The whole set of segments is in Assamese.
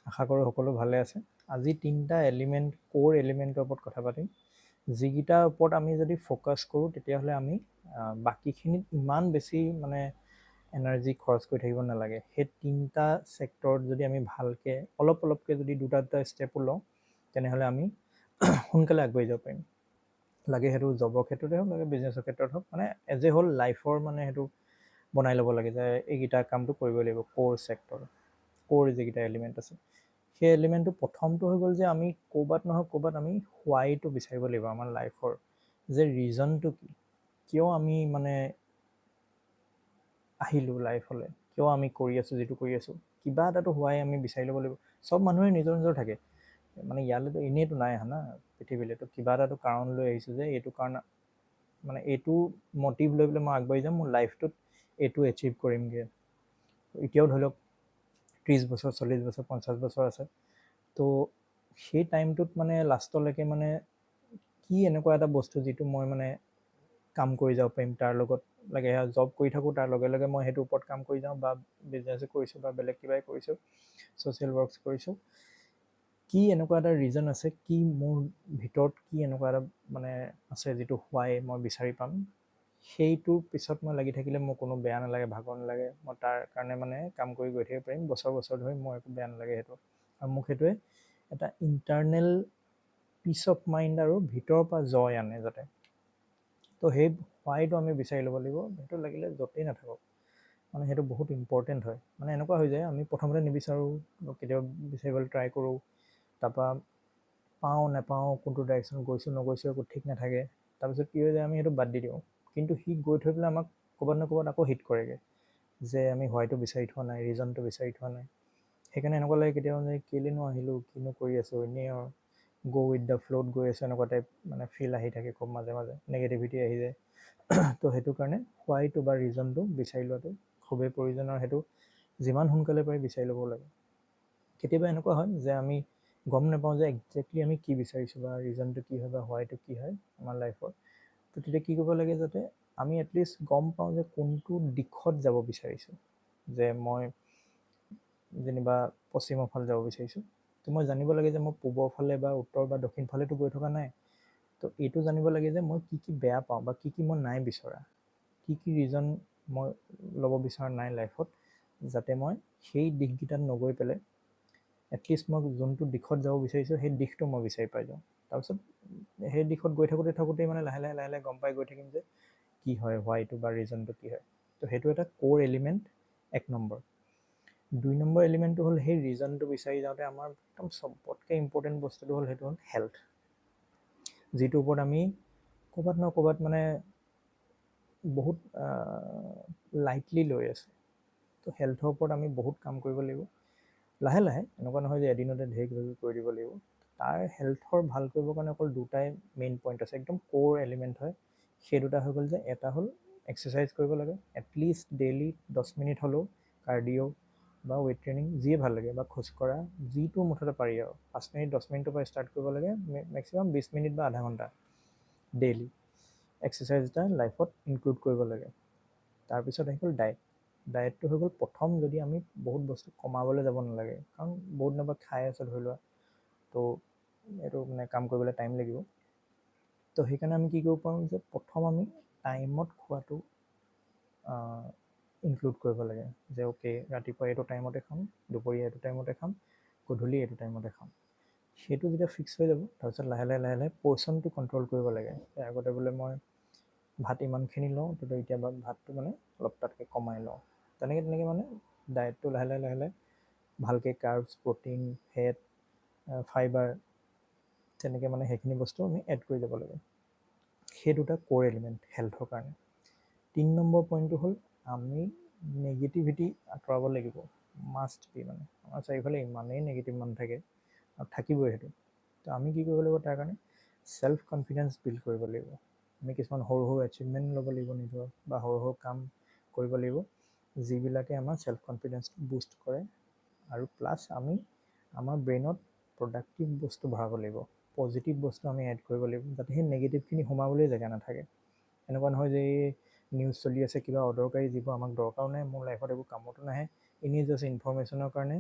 আশা কৰোঁ সকলো ভালে আছে। আজি 3টা এলিমেণ্ট, কোৰ এলিমেণ্টৰ ওপৰত কথা পাতিম। যিকেইটাৰ ওপৰত আমি যদি ফ'কাছ কৰোঁ তেতিয়াহ'লে আমি বাকীখিনিত ইমান বেছি মানে এনাৰ্জি খৰচ কৰি থাকিব নালাগে। সেই 3টা ছেক্টৰত যদি আমি ভালকৈ অলপকৈ যদি দুটা ষ্টেপো লওঁ তেনেহ'লে আমি সোনকালে আগবাঢ়ি যাব পাৰিম। লাগে সেইটো জবৰ ক্ষেত্ৰতে হওক, লাগে বিজনেছৰ ক্ষেত্ৰত হওক, মানে এজ এ হ'ল লাইফৰ মানে সেইটো বনাই ল'ব লাগে যে এইকেইটা কামটো কৰিবই লাগিব। কোৰ যিকেইটা এলিমেণ্ট আছে, সেই এলিমেণ্টটো প্ৰথমটো হৈ গ'ল যে আমি ক'ৰবাত নহয় ক'ৰবাত আমি হোৱাইটো বিচাৰিব লাগিব আমাৰ লাইফৰ, যে ৰিজনটো কি, কিয় আমি মানে আহিলোঁ লাইফলৈ, কিয় আমি কৰি আছোঁ যিটো কৰি আছোঁ, কিবা এটাতো হোৱাই আমি বিচাৰি ল'ব লাগিব। চব মানুহে নিজৰ থাকে, মানে ইয়ালৈতো এনেইতো নাই অহা না পৃথিৱীলৈ, তো কিবা এটাতো কাৰণ লৈ আহিছোঁ যে এইটো কাৰণ মানে এইটো মটিভ লৈ পেলাই মই আগবাঢ়ি যাম, মোৰ লাইফটোত এইটো এচিভ কৰিমগৈ। এতিয়াও ধৰি লওক 30 বছৰ, 40 বছৰ, 50 বছৰ আছে, তো সেই টাইমটোত মানে লাষ্টলৈকে মানে কি এনেকুৱা এটা বস্তু যিটো মই মানে কাম কৰি যাব পাৰিম, তাৰ লগত লাগে জব কৰি থাকোঁ, তাৰ লগে লগে মই সেইটোৰ ওপৰত কাম কৰি যাওঁ, বা বিজনেছে কৰিছোঁ বা বেলেগ কিবাই কৰিছোঁ, ছ'চিয়েল ৱৰ্কছ কৰিছোঁ। কি এনেকুৱা এটা ৰিজন আছে, কি মোৰ ভিতৰত কি এনেকুৱা এটা মানে আছে যিটো হোৱাই মই বিচাৰি পাম, সেইটোৰ পিছত মই লাগি থাকিলে মোৰ কোনো বেয়া নালাগে, ভাগৰ নালাগে। মই তাৰ কাৰণে মানে কাম কৰি গৈ থাকিব পাৰিম বছৰ ধৰি, মোৰ একো বেয়া নালাগে সেইটো। আৰু মোক সেইটোৱে এটা ইণ্টাৰনেল পিচ অফ মাইণ্ড আৰু ভিতৰৰ পৰা জয় আনে যাতে। তো সেই হোৱাইটো আমি বিচাৰি ল'ব লাগিব। সেইটো লাগিলে য'তেই নাথাকক, মানে সেইটো বহুত ইম্পৰ্টেণ্ট হয়। মানে এনেকুৱা হৈ যায় আমি প্ৰথমতে নিবিচাৰোঁ, কেতিয়াবা বিচাৰিবলৈ ট্ৰাই কৰোঁ, তাৰপৰা পাওঁ নাপাওঁ, কোনটো ডাইৰেকশ্যন গৈছোঁ নগৈছোঁ একো ঠিক নাথাকে, তাৰপিছত কি হৈ যায় আমি সেইটো বাদ দি দিওঁ। কিন্তু সি গৈ থৈ পেলাই আমাক ক'ৰবাত নহয় ক'ৰবাত আকৌ হিট কৰেগৈ, যে আমি হোৱাইটো বিচাৰি থোৱা নাই, ৰিজনটো বিচাৰি থোৱা নাই। সেইকাৰণে এনেকুৱা লাগে কেতিয়াবা যে কেলেনো আহিলোঁ, কিনো কৰি আছোঁ, এনেই আৰু গ' উইথ দ্য ফ্ল'ত গৈ আছোঁ, এনেকুৱা টাইপ মানে ফিল আহি থাকে খুব মাজে মাজে, নেগেটিভিটি আহি যায়। তো সেইটো কাৰণে হোৱাইটো বা ৰিজনটো বিচাৰি লোৱাটো খুবেই প্ৰয়োজন, আৰু সেইটো যিমান সোনকালে পাৰি বিচাৰি ল'ব লাগে। কেতিয়াবা এনেকুৱা হয় যে আমি গম নাপাওঁ যে একজেক্টলি আমি কি বিচাৰিছোঁ, বা ৰিজনটো কি হয় বা হোৱাইটো কি হয় আমাৰ লাইফৰ। তো তেতিয়া কি কৰিব লাগে, যাতে আমি এটলিষ্ট গম পাওঁ যে কোনটো দিশত যাব বিচাৰিছোঁ। যে মই যেনিবা পশ্চিমৰ ফালে যাব বিচাৰিছোঁ, তো মই জানিব লাগে যে মই পূবৰ ফালে বা উত্তৰ বা দক্ষিণ ফালেতো গৈ থকা নাই। তো এইটো জানিব লাগে যে মই কি বেয়া পাওঁ, বা কি মই নাই বিচৰা, কি ৰিজন মই ল'ব বিচৰা নাই লাইফত, যাতে মই সেই দিশকেইটাত নগৈ পেলাই এটলিষ্ট মই যোনটো দিশত যাব বিচাৰিছোঁ সেই দিশটো মই বিচাৰি পাই যাওঁ। তাৰপিছত সেই দিশত গৈ থাকোঁতেই মানে লাহে লাহে গম পাই গৈ থাকিম যে কি হয় হোৱাইটো বা ৰিজনটো কি হয়। তো সেইটো এটা কোৰ এলিমেণ্ট 1 নম্বৰ। 2 নম্বৰ এলিমেণ্টটো হ'ল সেই ৰিজনটো বিচাৰি যাওঁতে আমাৰ একদম চবতকৈ ইম্পৰ্টেণ্ট বস্তুটো হ'ল সেইটো হ'ল হেল্থ, যিটোৰ ওপৰত আমি ক'ৰবাত নহয় ক'ৰবাত মানে বহুত লাইটলি লৈ আছোঁ। তো হেল্থৰ ওপৰত আমি বহুত কাম কৰিব লাগিব লাহে লাহে, এনেকুৱা নহয় যে এদিনতে ঢেৰ কিবাকিবি কৰি দিব লাগিব। তাৰ হেল্থৰ ভাল কৰিবৰ কাৰণে অকল দুটাই মেইন পইণ্ট আছে, একদম কোৰ এলিমেণ্ট হয়। সেই দুটা হৈ গ'ল যে এটা হ'ল এক্সাৰচাইজ কৰিব লাগে, এটলিষ্ট ডেইলি 10 মিনিট হ'লেও, কাৰ্ডিঅ' বা ৱেইট ট্ৰেইনিং যিয়ে ভাল লাগে, বা খোজকঢ়া, যিটো মুঠতে পাৰি আৰু 5 মিনিট 10 মিনিটৰ পৰা ষ্টাৰ্ট কৰিব লাগে, মেক্সিমাম 20 মিনিট বা আধা ঘণ্টা ডেইলি এক্সাৰচাইজ এটা লাইফত ইনক্লুড কৰিব লাগে। তাৰপিছত আহি গ'ল ডায়েটটো হৈ গ'ল প্ৰথম। যদি আমি বহুত বস্তু কমাবলৈ যাব নালাগে, কাৰণ বহুত দিনৰ পৰা খাই আছোঁ ধৰি লোৱা, তো এইটো মানে কাম কৰিবলৈ টাইম লাগিব। তো সেইকাৰণে আমি কি কৰিব পাৰোঁ যে প্ৰথম আমি টাইমত খোৱাটো ইনক্লুড কৰিব লাগে, যে অ'কে ৰাতিপুৱা এইটো টাইমতে খাম, দুপৰীয়া এইটো টাইমতে খাম, গধূলি এইটো টাইমতে খাম। সেইটো যেতিয়া ফিক্স হৈ যাব, তাৰপিছত লাহে লাহে পৰ্চনটো কণ্ট্ৰল কৰিব লাগে। আগতে বোলে মই ভাত ইমানখিনি লওঁ, তো এতিয়া ভাতটো মানে অলপ তাতকৈ কমাই লওঁ। তেনেকৈ মানে ডায়েটটো লাহে লাহে ভালকৈ কাৰ্বছ, প্ৰ'টিন, ফেট, ফাইবাৰ, তেনেকৈ মানে সেইখিনি বস্তু আমি এড কৰি যাব লাগে। সেই দুটা কোৰ এলিমেণ্ট হেল্থৰ কাৰণে। 3 নম্বৰ পইণ্টটো হ'ল আমি নেগেটিভিটি আঁতৰাব লাগিব, মাষ্ট বি। মানে আমাৰ চাৰিওফালে ইমানেই নেগেটিভ মানুহ থাকে, আৰু থাকিবই সেইটো। তো আমি কি কৰিব লাগিব তাৰ কাৰণে, ছেল্ফ কনফিডেঞ্চ বিল্ড কৰিব লাগিব। আমি কিছুমান সৰু এচিভমেণ্ট ল'ব লাগিব নিজৰ, বা সৰু কাম কৰিব লাগিব যিবিলাকে আমাৰ ছেল্ফ কনফিডেঞ্চটো বুষ্ট কৰে। আৰু প্লাছ আমি আমাৰ ব্ৰেইনত প্ৰডাক্টিভ বস্তু ভৰাব লাগিব, পজিটিভ বস্তু আমি এড কৰিব লাগিব, যাতে সেই নেগেটিভখিনি সোমাবলৈ জেগা নাথাকে। এনেকুৱা নহয় যে এই নিউজ চলি আছে কিবা অদৰকাৰী, যিবোৰ আমাক দৰকাৰো নাই, মোৰ লাইফত এইবোৰ কামতো নাহে, এনেই জাষ্ট ইনফৰমেশ্যনৰ কাৰণে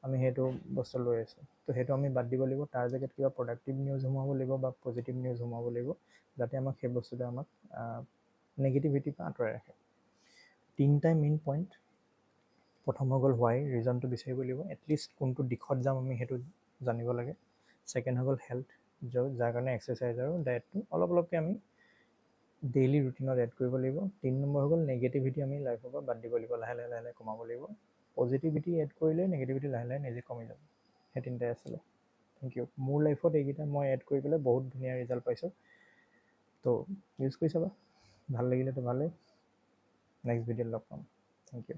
আমি সেইটো বস্তু লৈ আছোঁ। তো সেইটো আমি বাদ দিব লাগিব, তাৰ জেগাত কিবা প্ৰডাক্টিভ নিউজ সোমাব লাগিব বা পজিটিভ নিউজ সোমাব লাগিব, যাতে আমাক সেই বস্তুটোৱে আমাক নেগেটিভিটিৰ পৰা আঁতৰাই ৰাখে। 3টা মেইন পইণ্ট। প্ৰথম হৈ গ'ল হোৱাই, ৰিজনটো বিচাৰিব লাগিব, এটলিষ্ট কোনটো দিশত যাম আমি সেইটো জানিব লাগে। ছেকেণ্ড হৈ গ'ল হেল্থ, যাৰ কাৰণে এক্সাৰচাইজ আৰু ডায়েটটো অলপ অলপকৈ আমি ডেইলি ৰুটিনত এড কৰিব লাগিব। 3 নম্বৰ হৈ গ'ল নেগেটিভিটি আমি লাইফৰ পৰা বাদ দিব লাগিব, লাহে লাহে কমাব লাগিব। পজিটিভিটি এড কৰিলে নেগেটিভিটি লাহে লাহে নিজে কমি যাব। সেই 3টাই আছিলে। Thank you. মোৰ লাইফত এইকেইটা মই এড কৰি পেলাই বহুত ধুনীয়া ৰিজাল্ট পাইছোঁ। তো ইউজ কৰি চাবা, ভাল লাগিলেতো ভালেই। নেক্সট ভিডিঅ'ত লগ পাম। Thank U.